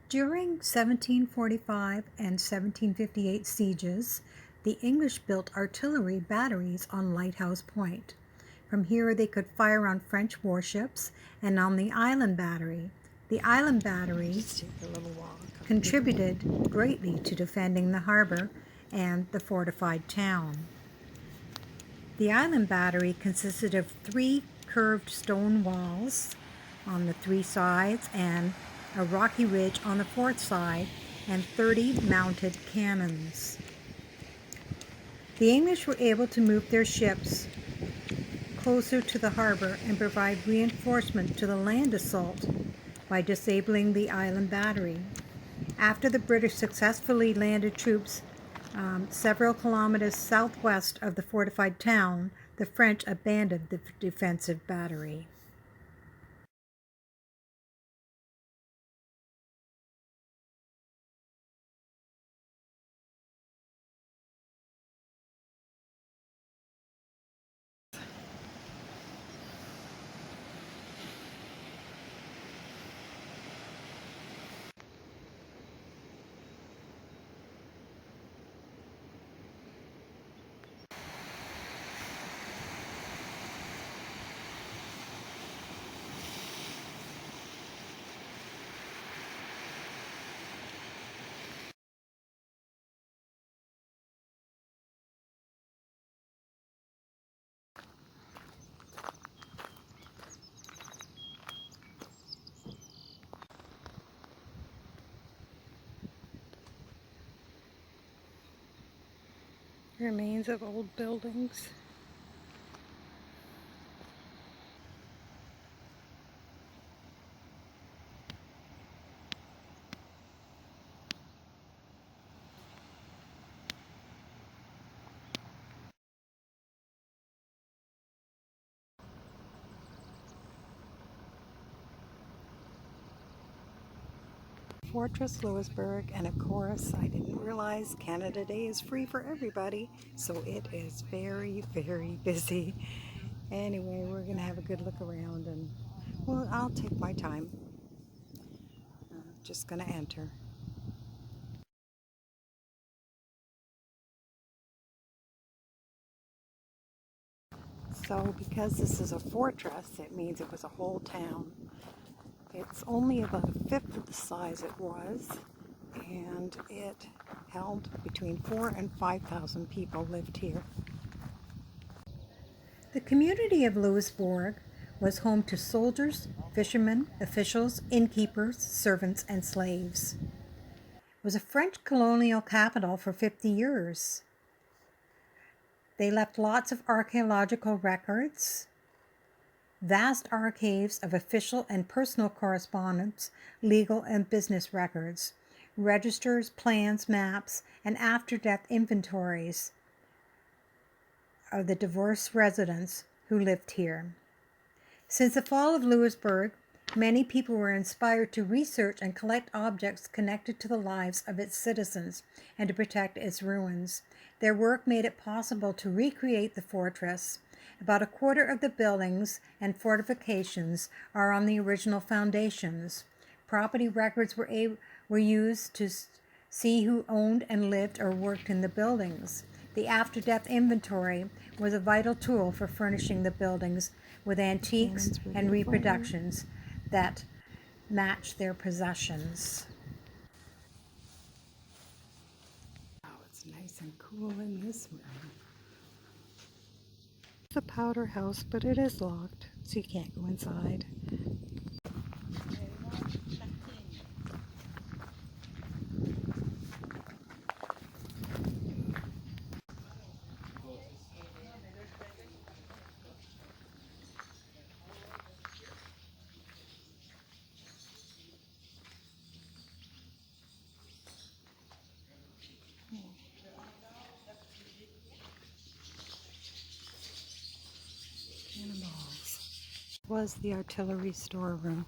During 1745 and 1758 sieges, the English built artillery batteries on Lighthouse Point. From here they could fire on French warships and on the Island Battery. The Island Battery contributed greatly to defending the harbor and the fortified town. The Island Battery consisted of 3 curved stone walls on the 3 sides and a rocky ridge on the 4th side, and 30 mounted cannons. The English were able to move their ships closer to the harbor and provide reinforcement to the land assault by disabling the Island Battery. After the British successfully landed troops several kilometers southwest of the fortified town, the French abandoned the defensive battery. Remains of old buildings. Fortress Louisburg, and of course I didn't realize Canada Day is free for everybody, so it is very, very busy. Anyway, we're gonna have a good look around, and well, I'll take my time. Just gonna enter. So because this is a fortress, it means it was a whole town. It's only about a fifth of the size it was, and it held between 4,000 and 5,000 people lived here. The community of Louisbourg was home to soldiers, fishermen, officials, innkeepers, servants, and slaves. It was a French colonial capital for 50 years. They left lots of archaeological records, vast archives of official and personal correspondence, legal and business records, registers, plans, maps, and after-death inventories of the diverse residents who lived here. Since the fall of Louisburg, many people were inspired to research and collect objects connected to the lives of its citizens and to protect its ruins. Their work made it possible to recreate the fortress. About a quarter of the buildings and fortifications are on the original foundations. Property records were used to see who owned and lived or worked in the buildings. The after-death inventory was a vital tool for furnishing the buildings with antiques and reproductions that match their possessions. Oh, it's nice and cool in this room. It's a powder house, but it is locked, so you can't go inside. Cannonballs. Was the artillery storeroom.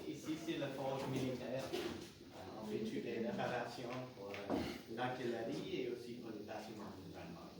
Ici, c'est la forge militaire. On fait toutes les réparations pour l'artillerie et aussi pour les bâtiments du gouvernement.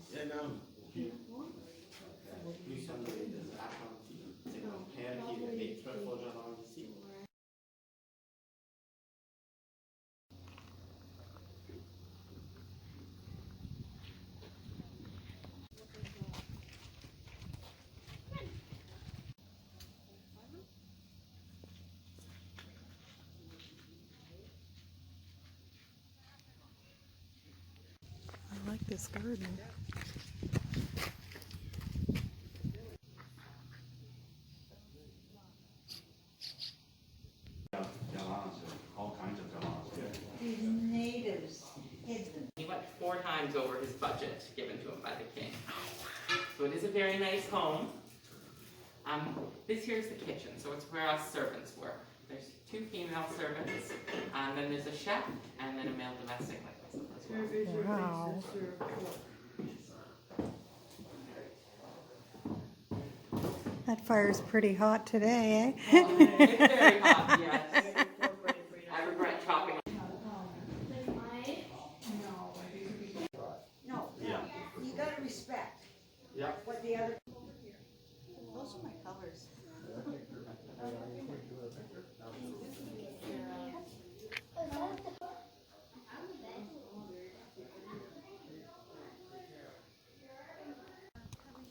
like this garden. All kinds of gallons. These natives hid them. He went 4 times over his budget given to him by the king. So it is a very nice home. This here is the kitchen, so it's where us servants work. There's 2 female servants, and then there's a chef, and then a male domestic like myself as well. Wow. That fire's pretty hot today, eh? It's very hot, yes. I regret chopping. No, Yeah. you gotta respect Yeah. what the other. Those are my colors.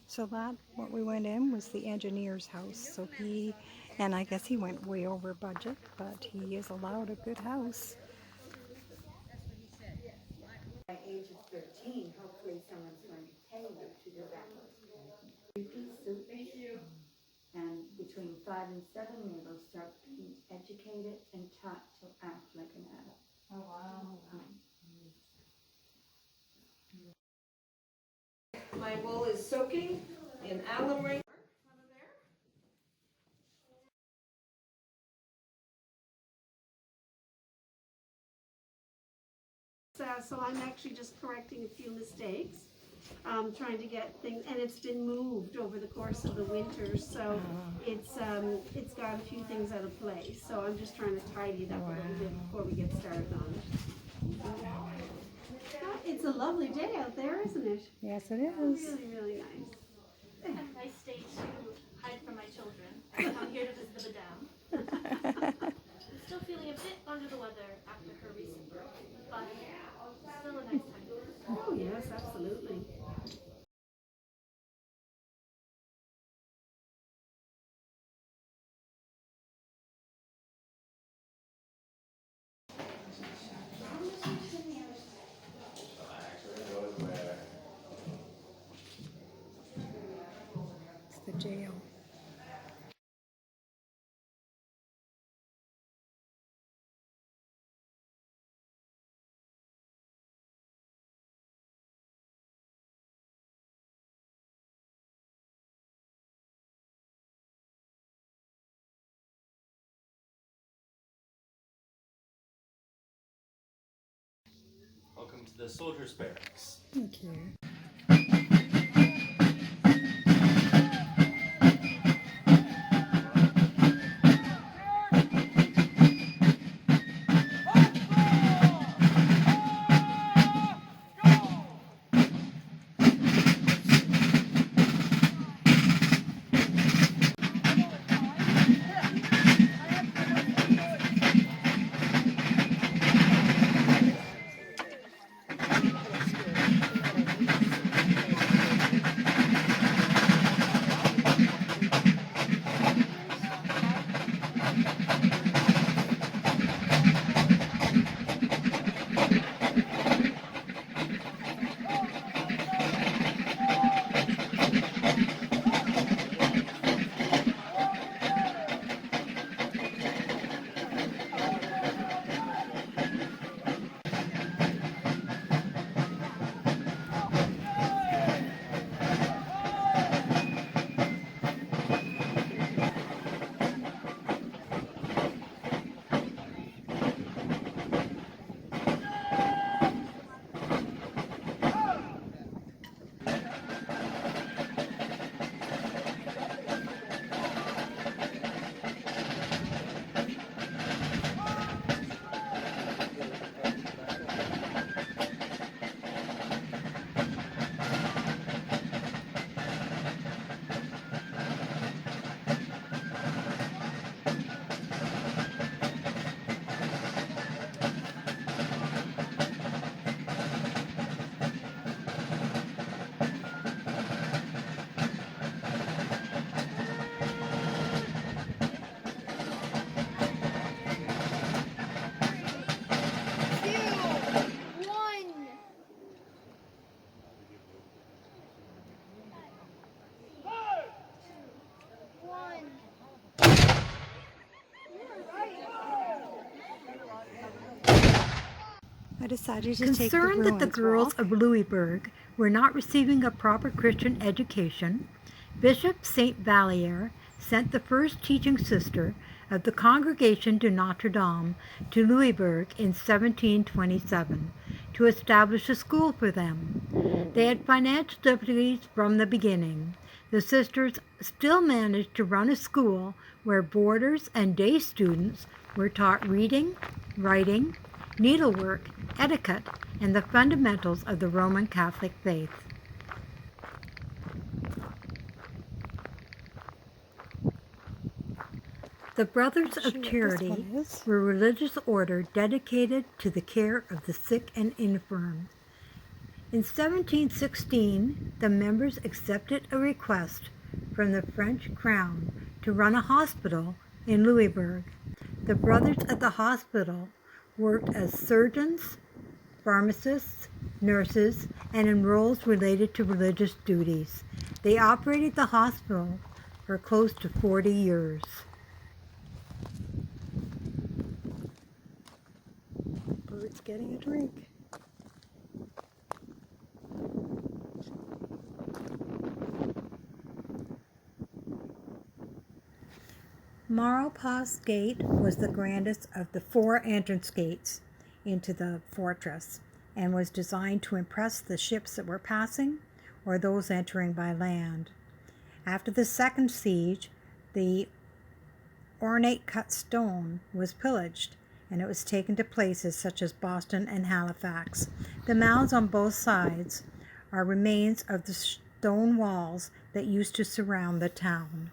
So that, what we went in was the engineer's house. So he, and I guess he went way over budget, but he is allowed a good house. By age of 13, hopefully someone's going to pay you to do that. 3-piece suit. Thank you. And between 5 and 7, they will start being educated and taught to act like an adult. Oh, wow. My wool is soaking in alum ring. So I'm actually just correcting a few mistakes, trying to get things, and it's been moved over the course of the winter, so it's got a few things out of place. So I'm just trying to tidy it up a little bit before we get started on it. It's a lovely day out there, isn't it? Yes, it is. Really, really nice. I stayed to hide from my children. I'm here to visit the madame. I'm still feeling a bit under the weather after her recent birth, but still a nice time. Oh yes, absolutely. It's the jail. Welcome to the soldiers' barracks. Thank you. I decided to take the Concerned that the ruins girls walk. of Louisburg were not receiving a proper Christian education, Bishop St. Vallier sent the first teaching sister of the Congregation de Notre Dame to Louisburg in 1727 to establish a school for them. They had financial difficulties from the beginning. The sisters still managed to run a school where boarders and day students were taught reading, writing, needlework, etiquette, and the fundamentals of the Roman Catholic faith. The Brothers I'll show of you what this Charity one is. were a religious order dedicated to the care of the sick and infirm. In 1716, the members accepted a request from the French crown to run a hospital in Louisbourg. The brothers at the hospital worked as surgeons, pharmacists, nurses, and in roles related to religious duties. They operated the hospital for close to 40 years. Bird's getting a drink. Mauro Gate was the grandest of the 4 entrance gates into the fortress and was designed to impress the ships that were passing or those entering by land. After the second siege, the ornate cut stone was pillaged and it was taken to places such as Boston and Halifax. The mounds on both sides are remains of the stone walls that used to surround the town.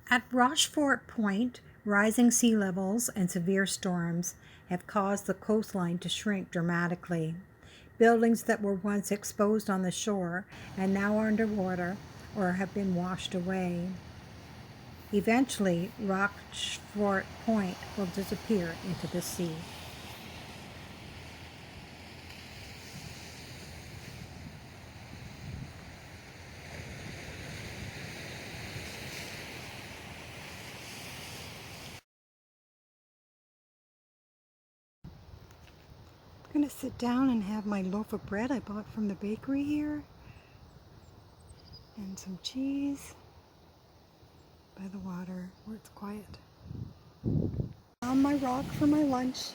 At Rochefort Point, rising sea levels and severe storms have caused the coastline to shrink dramatically. Buildings that were once exposed on the shore and now are underwater or have been washed away. Eventually, Rochefort Point will disappear into the sea. I'm gonna sit down and have my loaf of bread I bought from the bakery here. And some cheese by the water where it's quiet. On my rock for my lunch.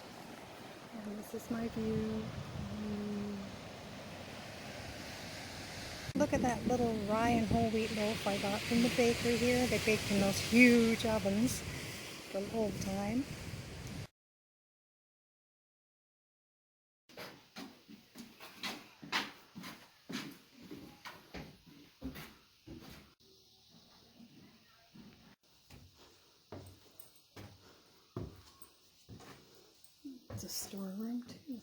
And this is my view. Look at that little rye and whole wheat loaf I got from the bakery here. They baked in those huge ovens from old time. It's a storeroom too.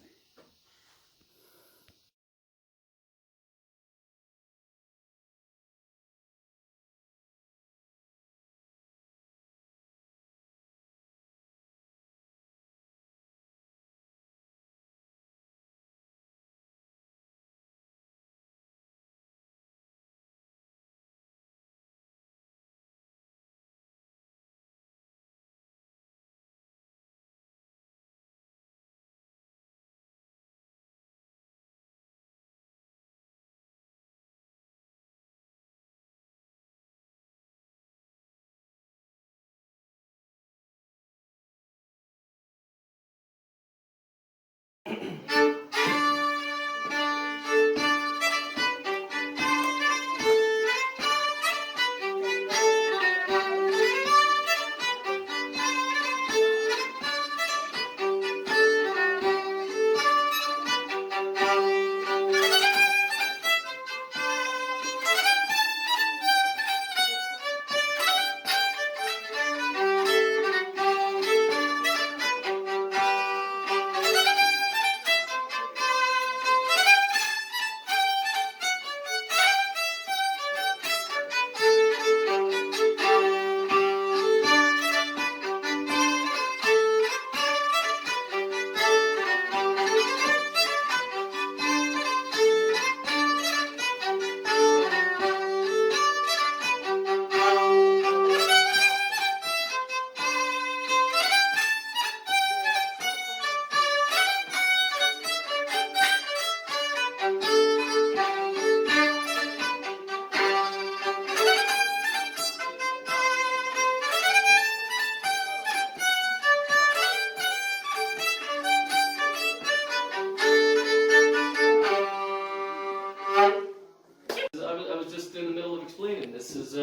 just in the middle of explaining. This is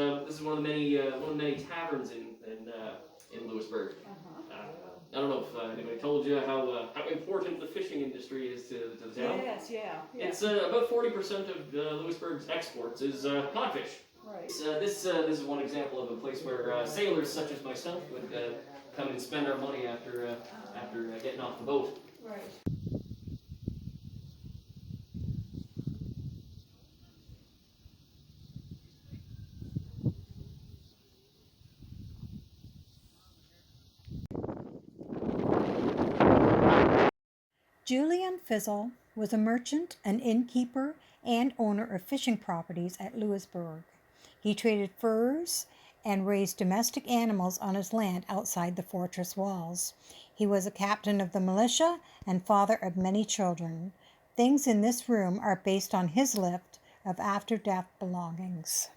one of the many taverns in Louisburg. I don't know if anybody told you how important the fishing industry is to the town. Yes, yeah. It's about 40% of Louisburg's exports is codfish. Right. This is one example of a place where sailors such as myself would come and spend our money after getting off the boat. Right. Julian Fizzle was a merchant, an innkeeper, and owner of fishing properties at Louisbourg. He traded furs and raised domestic animals on his land outside the fortress walls. He was a captain of the militia and father of many children. Things in this room are based on his list of after-death belongings.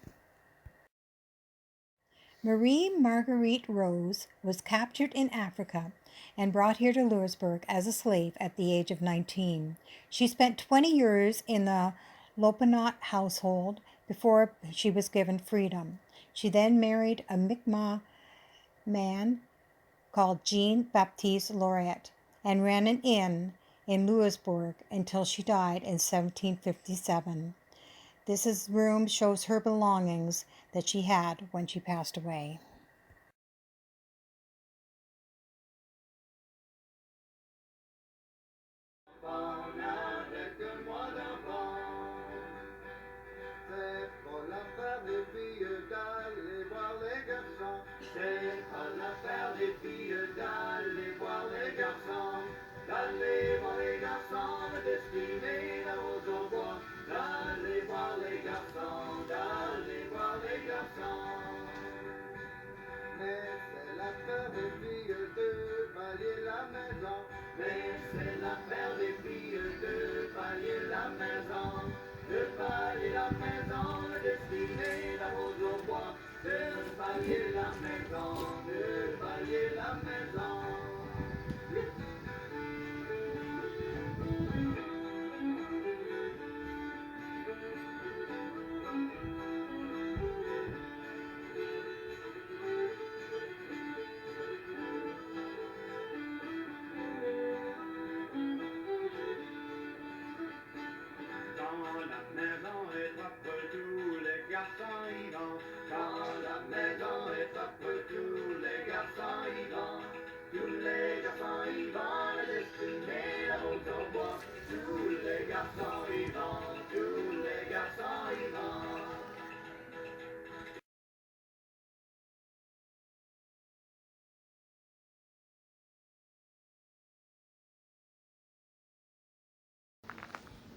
Marie Marguerite Rose was captured in Africa and brought here to Louisbourg as a slave at the age of 19. She spent 20 years in the Lopinot household before she was given freedom. She then married a Mi'kmaq man called Jean-Baptiste Laurier and ran an inn in Louisbourg until she died in 1757. This room shows her belongings that she had when she passed away.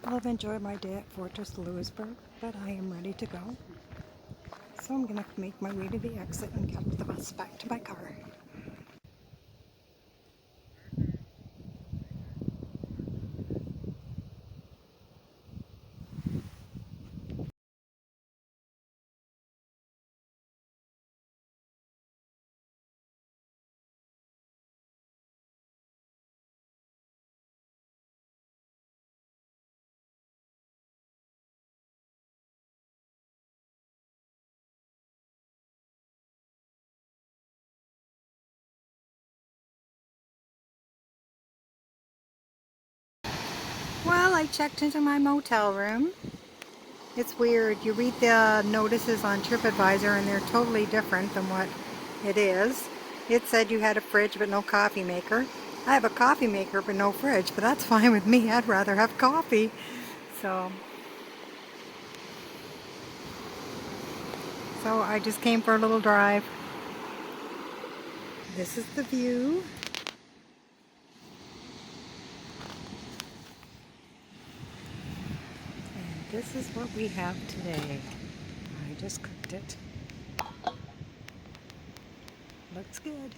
Well, I've enjoyed my day at Fortress Louisbourg, but I am ready to go. So I'm going to make my way to the exit and catch the bus back to my car. Well, I checked into my motel room. It's weird. You read the notices on TripAdvisor and they're totally different than what it is. It said you had a fridge but no coffee maker. I have a coffee maker but no fridge, but that's fine with me. I'd rather have coffee. So I just came for a little drive. This is the view. This is what we have today. I just cooked it. Looks good.